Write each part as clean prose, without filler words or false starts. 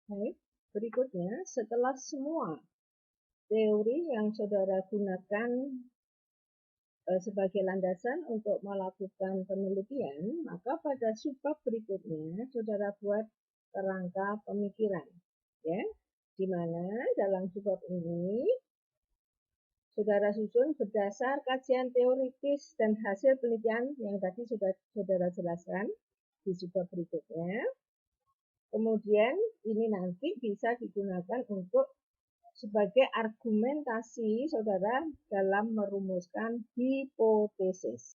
Baik, berikutnya setelah semua teori yang saudara gunakan sebagai landasan untuk melakukan penelitian, maka pada subbab berikutnya saudara buat kerangka pemikiran, ya, di mana dalam subbab ini saudara susun berdasar kajian teoritis dan hasil penelitian yang tadi sudah saudara jelaskan di subbab berikutnya. Kemudian ini nanti bisa digunakan untuk sebagai argumentasi saudara dalam merumuskan hipotesis.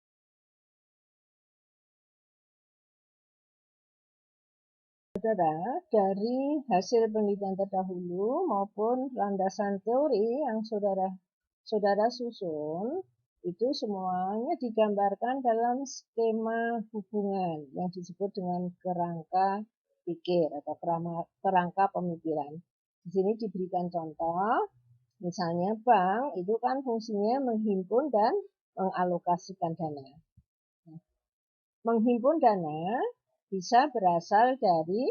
Saudara, dari hasil penelitian terdahulu maupun landasan teori yang saudara susun, itu semuanya digambarkan dalam skema hubungan yang disebut dengan kerangka pikir atau kerangka pemikiran. Di sini diberikan contoh, misalnya bank itu kan fungsinya menghimpun dan mengalokasikan dana. Menghimpun dana bisa berasal dari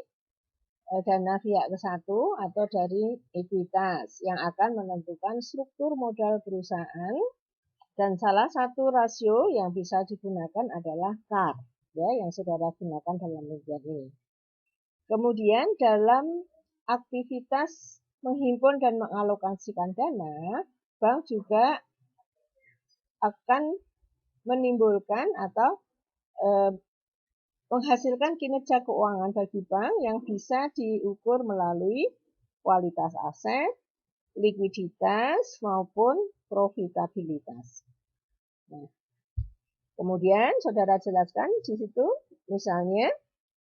dana pihak ke satu atau dari ekuitas yang akan menentukan struktur modal perusahaan, dan salah satu rasio yang bisa digunakan adalah CAR, ya, yang saudara gunakan dalam penelitian ini. Kemudian dalam aktivitas menghimpun dan mengalokasikan dana, bank juga akan menimbulkan atau menghasilkan kinerja keuangan bagi bank yang bisa diukur melalui kualitas aset, likuiditas, maupun profitabilitas. Nah, kemudian saudara jelaskan di situ, misalnya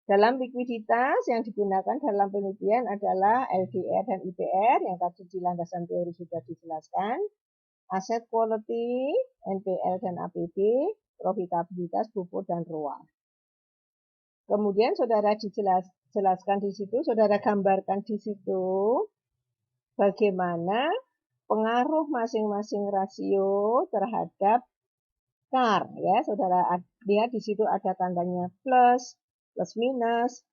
dalam likuiditas yang digunakan dalam penelitian adalah LDR dan IPR yang tadi di landasan teori sudah dijelaskan, aset quality, NPL dan APB, profitabilitas, pupuk, dan ROA. Kemudian saudara jelaskan di situ, saudara gambarkan di situ bagaimana pengaruh masing-masing rasio terhadap CAR, ya. Saudara lihat di situ ada tandanya plus, plus minus,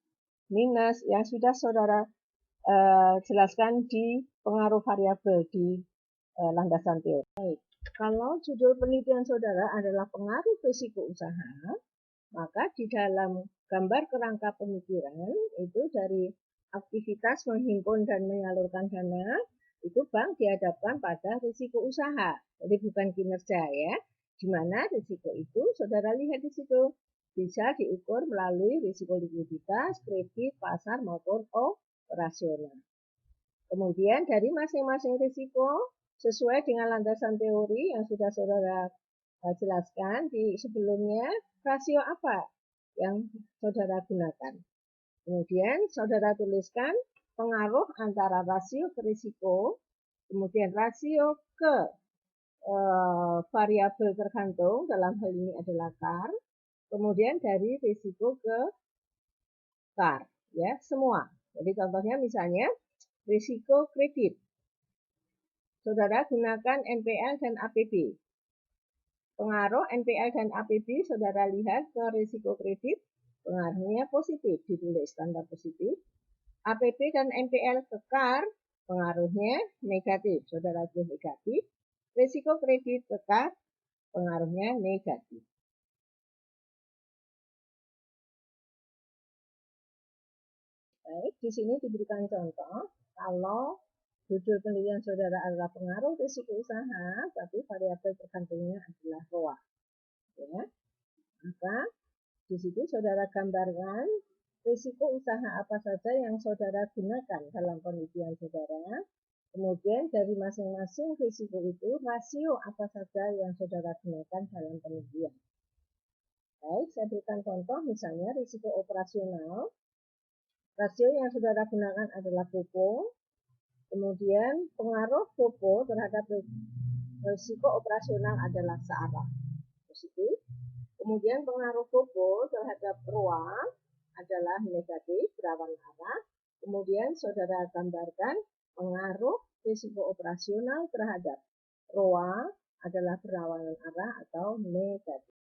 minus yang sudah saudara jelaskan di pengaruh variabel di landasan teori. Baik. Kalau judul penelitian saudara adalah pengaruh risiko usaha, maka di dalam gambar kerangka pemikiran itu dari aktivitas menghimpun dan menyalurkan dana, itu bank dihadapkan pada risiko usaha, jadi bukan kinerja, ya. Di mana risiko itu saudara lihat di situ bisa diukur melalui risiko likuiditas, kredit, pasar maupun operasional. Kemudian dari masing-masing risiko sesuai dengan landasan teori yang sudah saudara jelaskan di sebelumnya, rasio apa yang saudara gunakan. Kemudian saudara tuliskan pengaruh antara rasio ke risiko, kemudian rasio ke variabel tergantung, dalam hal ini adalah CAR, kemudian dari risiko ke CAR, ya, semua. Jadi contohnya misalnya risiko kredit. Saudara gunakan NPL dan APB. Pengaruh NPL dan APB saudara lihat ke risiko kredit, pengaruhnya positif, ditulis tanda positif. APB dan NPL ke CAR, pengaruhnya negatif, saudara tulis negatif. Risiko kredit ke CAR, pengaruhnya negatif. Baik, di sini diberikan contoh, kalau judul penelitian saudara adalah pengaruh risiko usaha, tapi variabel tergantungnya adalah ROA. Ya. Maka di situ saudara gambarkan risiko usaha apa saja yang saudara gunakan dalam penelitian saudara. Kemudian dari masing-masing risiko itu, rasio apa saja yang saudara gunakan dalam penelitian. Baik, saya berikan contoh misalnya risiko operasional. Rasio yang saudara gunakan adalah FOPO. Kemudian pengaruh FOPO terhadap risiko operasional adalah searah, positif. Kemudian pengaruh FOPO terhadap ROA adalah negatif, berlawanan arah. Kemudian saudara gambarkan pengaruh risiko operasional terhadap ROA adalah berlawanan arah atau negatif.